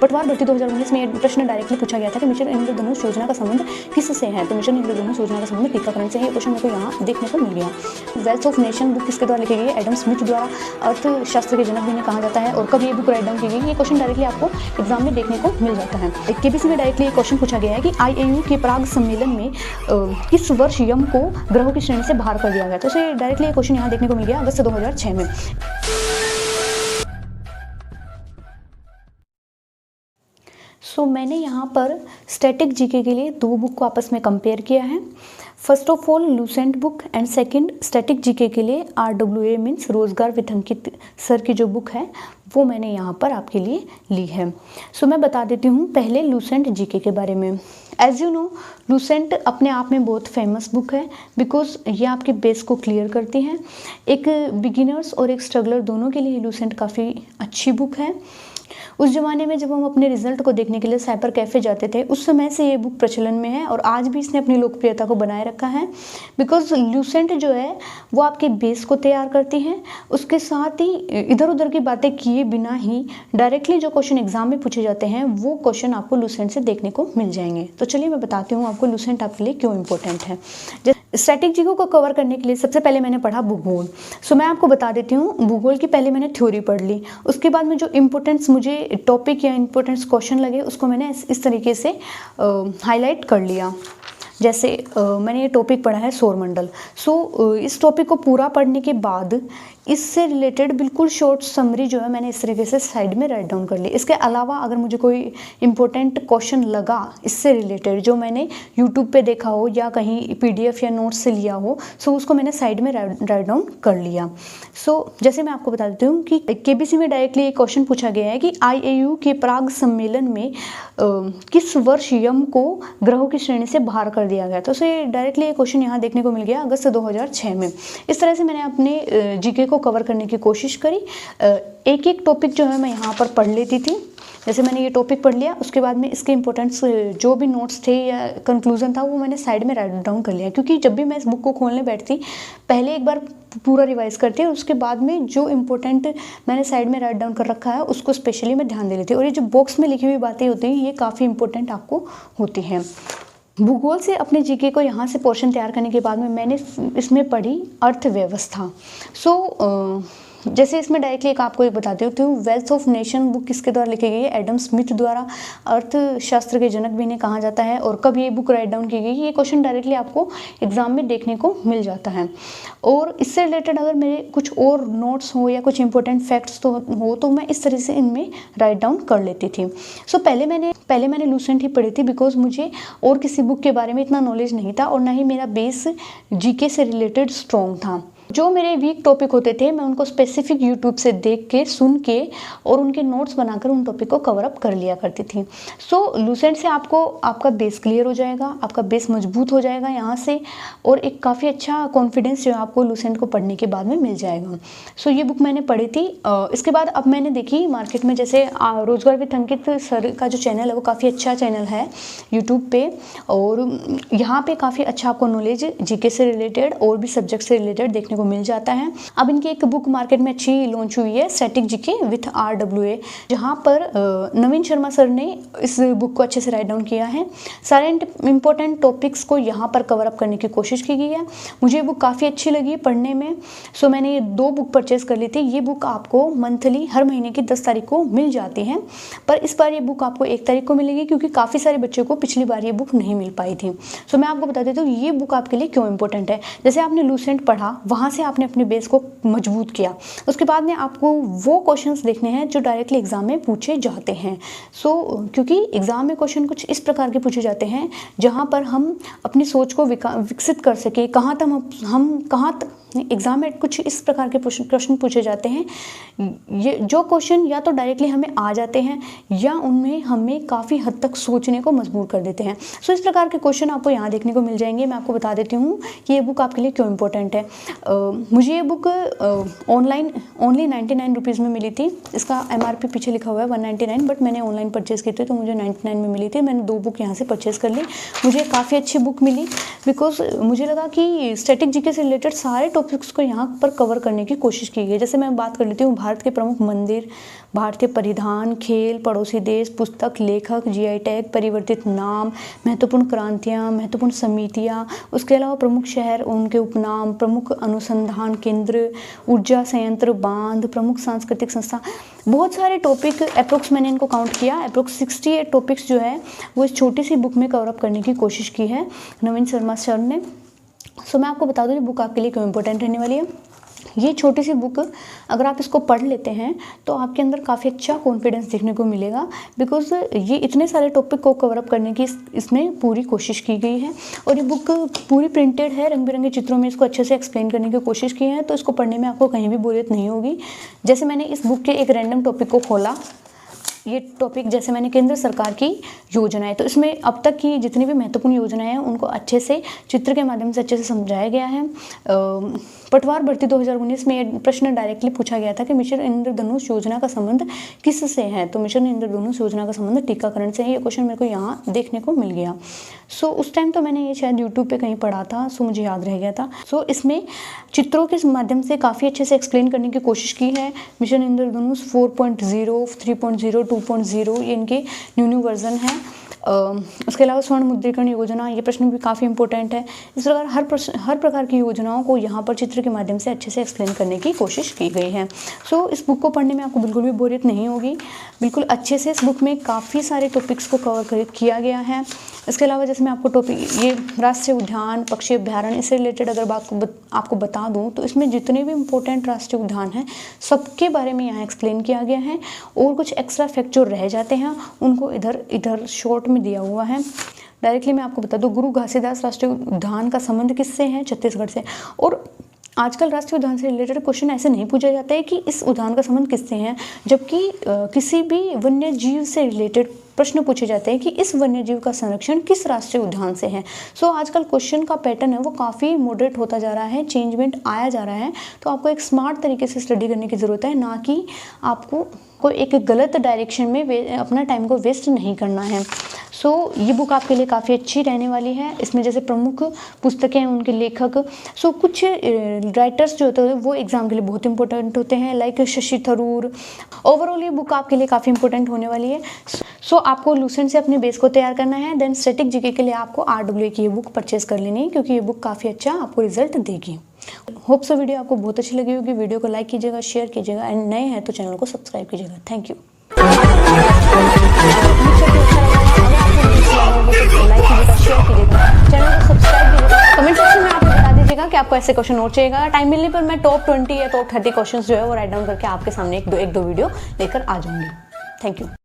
पटवार भर्ती 2019 में प्रश्न डायरेक्टली पूछा गया था कि मिशन इंद्रधनुष योजना का संबंध किससे है, तो मिशन इंद्रधनुष योजना का संबंध टीकाकरण से है। ये क्वेश्चन मेरे को यहाँ देखने को मिल गया। वेल्थ ऑफ नेशन बुक किसके द्वारा लिखी गई है? एडम स्मिथ द्वारा। अर्थशास्त्र के जनक भी इन्हें कहा जाता है। और कब ये बुक राइट डाउन की गई? ये क्वेश्चन डायरेक्टली आपको एग्जाम में देखने को मिल जाता है। केबीसी में डायरेक्टली ये क्वेश्चन पूछा गया है कि IAU के प्राग सम्मेलन में किस वर्ष यम को ग्रहों की श्रेणी से बाहर कर दिया गया? तो इसे डायरेक्टली ये क्वेश्चन यहाँ देखने को मिल गया अगस्त 2006 में। मैंने यहाँ पर स्टैटिक जीके के लिए दो बुक को आपस में कंपेयर किया है। First of all Lucent book and second static GK के लिए RWA मीन्स रोजगार विथ अंकित सर की जो बुक है वो मैंने यहाँ पर आपके लिए ली है। मैं बता देती हूँ पहले लूसेंट जीके के बारे में। एज यू नो लूसेंट अपने आप में बहुत फेमस बुक है बिकॉज ये आपके बेस को क्लियर करती है। एक बिगिनर्स और एक स्ट्रगलर दोनों के लिए लूसेंट काफ़ी अच्छी बुक है। उस ज़माने में जब हम अपने रिजल्ट को देखने के लिए साइबर कैफ़े जाते थे उस समय से ये बुक प्रचलन में है और आज भी इसने अपनी लोकप्रियता को बनाए रखा है बिकॉज लूसेंट जो है वो आपके बेस को तैयार करती है। उसके साथ ही इधर उधर की बातें किए बिना ही डायरेक्टली जो क्वेश्चन एग्जाम में पूछे जाते हैं वो क्वेश्चन आपको लूसेंट से देखने को मिल जाएंगे। तो चलिए मैं बताती हूँ आपको लूसेंट आपके लिए क्यों इंपॉर्टेंट है। स्टैटिक जीके को कवर करने के लिए सबसे पहले मैंने पढ़ा भूगोल। मैं आपको बता देती हूँ भूगोल की पहले मैंने थ्योरी पढ़ ली। उसके बाद में जो इम्पोर्टेंस मुझे टॉपिक या इम्पोर्टेंस क्वेश्चन लगे उसको मैंने इस तरीके से हाईलाइट कर लिया। जैसे मैंने ये टॉपिक पढ़ा है सौरमंडल। इस टॉपिक को पूरा पढ़ने के बाद इससे रिलेटेड बिल्कुल शॉर्ट समरी जो है मैंने इस तरीके से साइड में राइट डाउन कर ली। इसके अलावा अगर मुझे कोई इम्पोर्टेंट क्वेश्चन लगा इससे रिलेटेड जो मैंने यूट्यूब पे देखा हो या कहीं PDF या नोट्स से लिया हो उसको मैंने साइड में राइट डाउन कर लिया। जैसे मैं आपको बता देती हूँ कि KBC में डायरेक्टली एक क्वेश्चन पूछा गया है कि IAU के प्राग सम्मेलन में किस वर्ष यम को ग्रहों की श्रेणी से बाहर कर दिया गया? तो उसे डायरेक्टली ये क्वेश्चन यहाँ देखने को मिल गया अगस्त 2006 में। इस तरह से मैंने अपने जीके को कवर करने की कोशिश करी। एक एक टॉपिक जो है मैं यहाँ पर पढ़ लेती थी। जैसे मैंने ये टॉपिक पढ़ लिया उसके बाद में इसके इंपॉर्टेंस जो भी नोट्स थे या कंक्लूजन था वो मैंने साइड में राइट डाउन कर लिया क्योंकि जब भी मैं इस बुक को खोलने बैठती पहले एक बार पूरा रिवाइज करती और उसके बाद में जो इम्पोर्टेंट मैंने साइड में राइट डाउन कर रखा है उसको स्पेशली मैं ध्यान दे लेती और ये जो बॉक्स में लिखी हुई बातें होती हैं ये काफ़ी इंपॉर्टेंट आपको होती हैं। भूगोल से अपने जीके को यहाँ से पोर्शन तैयार करने के बाद में मैंने इसमें पढ़ी अर्थव्यवस्था। जैसे इसमें डायरेक्टली एक आपको ये बता देती हूँ वेल्थ ऑफ नेशन बुक किसके द्वारा लिखी गई है? एडम स्मिथ द्वारा। अर्थशास्त्र के जनक भी इन्हें कहा जाता है। और कब ये बुक राइट डाउन की गई? ये क्वेश्चन डायरेक्टली आपको एग्जाम में देखने को मिल जाता है। और इससे रिलेटेड अगर मेरे कुछ और नोट्स हो या कुछ इंपॉर्टेंट फैक्ट्स तो मैं इस तरह से इनमें राइट डाउन कर लेती थी। पहले मैंने लूसेंट ही पढ़ी थी बिकॉज मुझे और किसी बुक के बारे में इतना नॉलेज नहीं था और ना ही मेरा बेस जीके से रिलेटेड स्ट्रॉन्ग था। जो मेरे वीक टॉपिक होते थे मैं उनको स्पेसिफिक यूट्यूब से देख के सुन के और उनके नोट्स बनाकर उन टॉपिक को कवर अप कर लिया करती थी। लूसेंट से आपको आपका बेस क्लियर हो जाएगा, आपका बेस मजबूत हो जाएगा यहाँ से और एक काफ़ी अच्छा कॉन्फिडेंस जो है आपको लूसेंट को पढ़ने के बाद में मिल जाएगा। ये बुक मैंने पढ़ी थी। इसके बाद अब मैंने देखी मार्केट में जैसे रोजगार विथ अंकित सर का जो चैनल है वो काफ़ी अच्छा चैनल है यूट्यूब पे और यहाँ पे काफ़ी अच्छा आपको नॉलेज जीके से रिलेटेड और भी सब्जेक्ट से रिलेटेड देखने को मिल जाता है। अब इनकी एक बुक मार्केट में अच्छी लॉन्च हुई है स्टैटिक जीके विथ RWA जहाँ पर नवीन शर्मा सर ने इस बुक को अच्छे से राइट डाउन किया है। सारे इंपॉर्टेंट टॉपिक्स को यहाँ पर कवर अप करने की कोशिश की गई है। मुझे ये बुक काफ़ी अच्छी लगी पढ़ने में। मैंने ये 2 बुक परचेज कर ली थी। ये बुक आपको मंथली हर महीने की 10 तारीख को मिल जाती है पर इस बार ये बुक आपको 1 तारीख को मिलेगी क्योंकि काफ़ी सारे बच्चों को पिछली बार ये बुक नहीं मिल पाई थी। मैं आपको बता देती हूँ ये बुक आपके लिए क्यों इंपॉर्टेंट है। जैसे आपने लूसेंट पढ़ा वहाँ से आपने अपने बेस को मजबूत किया उसके बाद में आपको वो क्वेश्चंस देखने हैं जो डायरेक्टली एग्जाम में पूछे जाते हैं। क्योंकि एग्जाम में क्वेश्चन कुछ इस प्रकार के पूछे जाते हैं जहाँ पर हम अपनी सोच को विकसित कर सके। एग्जाम में कुछ इस प्रकार के प्रश्न पूछे जाते हैं ये जो क्वेश्चन या तो डायरेक्टली हमें आ जाते हैं या उनमें हमें काफ़ी हद तक सोचने को मजबूर कर देते हैं। इस प्रकार के क्वेश्चन आपको यहाँ देखने को मिल जाएंगे। मैं आपको बता देती हूँ कि ये बुक आपके लिए क्यों इंपॉर्टेंट है। मुझे ये बुक ऑनलाइन ओनली 99 रुपीज़ में मिली थी। इसका MRP पीछे लिखा हुआ है 199 बट मैंने ऑनलाइन परचेज़ की थी तो मुझे 99 में मिली थी। मैंने 2 बुक यहाँ से परचेज़ कर ली। मुझे काफ़ी अच्छी बुक मिली बिकॉज मुझे लगा कि स्टैटिक जीके से रिलेटेड सारे टॉपिक्स को यहाँ पर कवर करने की कोशिश की गई है। जैसे मैं बात कर लेती हूँ भारत के प्रमुख मंदिर, भारतीय परिधान, खेल, पड़ोसी देश, पुस्तक, लेखक, जीआई टैग, परिवर्तित नाम, महत्वपूर्ण क्रांतियाँ, महत्वपूर्ण समितियाँ, उसके अलावा प्रमुख शहर, उनके उपनाम, प्रमुख अनुसंधान केंद्र, ऊर्जा संयंत्र, बांध, प्रमुख सांस्कृतिक संस्था, बहुत सारे टॉपिक अप्रोक्स मैंने इनको काउंट किया, अप्रोक्स 68 टॉपिक्स जो है वो इस छोटी सी बुक में कवरअप करने की कोशिश की है नवीन शर्मा सर ने। सो मैं आपको बता दूँ ये बुक आपके लिए क्यों इम्पोर्टेंट रहने वाली है। ये छोटी सी बुक अगर आप इसको पढ़ लेते हैं तो आपके अंदर काफ़ी अच्छा कॉन्फिडेंस देखने को मिलेगा, बिकॉज ये इतने सारे टॉपिक को कवरअप करने की इसमें पूरी कोशिश की गई है। और ये बुक पूरी प्रिंटेड है, रंग बिरंगे चित्रों में इसको अच्छे से एक्सप्लेन करने की कोशिश की है, तो इसको पढ़ने में आपको कहीं भी बोरियत नहीं होगी। जैसे मैंने इस बुक के एक रैंडम टॉपिक को खोला, ये टॉपिक जैसे मैंने केंद्र सरकार की योजनाएं, तो इसमें अब तक की जितनी भी महत्वपूर्ण योजनाएं हैं उनको अच्छे से चित्र के माध्यम से अच्छे से समझाया गया है। पटवार भर्ती 2019 में ये प्रश्न डायरेक्टली पूछा गया था कि मिशन इंद्रधनुष योजना का संबंध किससे है, तो मिशन इंद्रधनुष योजना का संबंध टीकाकरण से है। ये क्वेश्चन मेरे को यहाँ देखने को मिल गया। सो उस टाइम तो मैंने ये शायद यूट्यूब पे कहीं पढ़ा था, सो मुझे याद रह गया था। सो इसमें चित्रों के माध्यम से काफ़ी अच्छे से एक्सप्लेन करने की कोशिश की है। मिशन इंद्रधनुष 4.0, 3.0, 2.0 ये इनके न्यू वर्जन है। उसके अलावा स्वर्ण मुद्रीकरण योजना, ये प्रश्न भी काफ़ी इंपॉर्टेंट है। इस प्रकार हर प्रकार की योजनाओं को यहाँ पर चित्र के माध्यम से अच्छे से एक्सप्लेन करने की कोशिश की गई है। सो इस बुक को पढ़ने में आपको बिल्कुल भी बोरियत नहीं होगी, बिल्कुल अच्छे से इस बुक में काफ़ी सारे टॉपिक्स को कवर किया गया है। इसके अलावा जैसे मैं आपको टॉपिक ये राष्ट्रीय उद्यान, पक्षी अभ्यारण्य, इससे रिलेटेड अगर आपको बता दूं तो इसमें जितने भी इम्पोर्टेंट राष्ट्रीय उद्यान हैं सबके बारे में यहाँ एक्सप्लेन किया गया है, और कुछ एक्स्ट्रा फैक्ट जो रह जाते हैं उनको इधर शॉर्ट में दिया हुआ है। डायरेक्टली मैं आपको बता दूं, गुरु घासीदास राष्ट्रीय उद्यान का संबंध किससे है? छत्तीसगढ़ से। और आजकल राष्ट्रीय उद्यान से रिलेटेड क्वेश्चन ऐसे नहीं पूछा जाता है कि इस उद्यान का संबंध किससे है, जबकि किसी भी वन्य जीव से रिलेटेड प्रश्न पूछे जाते हैं कि इस वन्य जीव का संरक्षण किस राष्ट्रीय उद्यान से है। सो आजकल क्वेश्चन का पैटर्न है वो काफ़ी मॉडरेट होता जा रहा है, चेंजमेंट आया जा रहा है, तो आपको एक स्मार्ट तरीके से स्टडी करने की ज़रूरत है, ना कि आपको कोई एक गलत डायरेक्शन में अपना टाइम को वेस्ट नहीं करना है। सो ये बुक आपके लिए काफ़ी अच्छी रहने वाली है। इसमें जैसे प्रमुख पुस्तकें हैं, उनके लेखक, सो कुछ राइटर्स जो होते हैं वो एग्जाम के लिए बहुत इंपॉर्टेंट होते हैं, लाइक शशि थरूर। ओवरऑल ये बुक आपके लिए काफ़ी इंपॉर्टेंट होने वाली है। सो आपको लूसेंट से अपने बेस को तैयार करना है, देन स्टैटिक जीके के लिए आपको RWA की ये बुक परचेज कर लेनी है, क्योंकि ये बुक काफ़ी अच्छा आपको रिजल्ट देगी। होप सो वीडियो आपको बहुत अच्छी लगी होगी। वीडियो को लाइक कीजिएगा, शेयर कीजिएगा, एंड नए हैं तो चैनल को सब्सक्राइब कीजिएगा। Thank you. कमेंट सेक्शन में आप बता दीजिएगा कि आपको ऐसे क्वेश्चन और चाहिएगा। टाइम मिलने पर मैं टॉप 20 या टॉप 30 क्वेश्चंस जो है वो राइट डाउन करके आपके सामने एक दो वीडियो लेकर आ जाऊंगी। Thank you.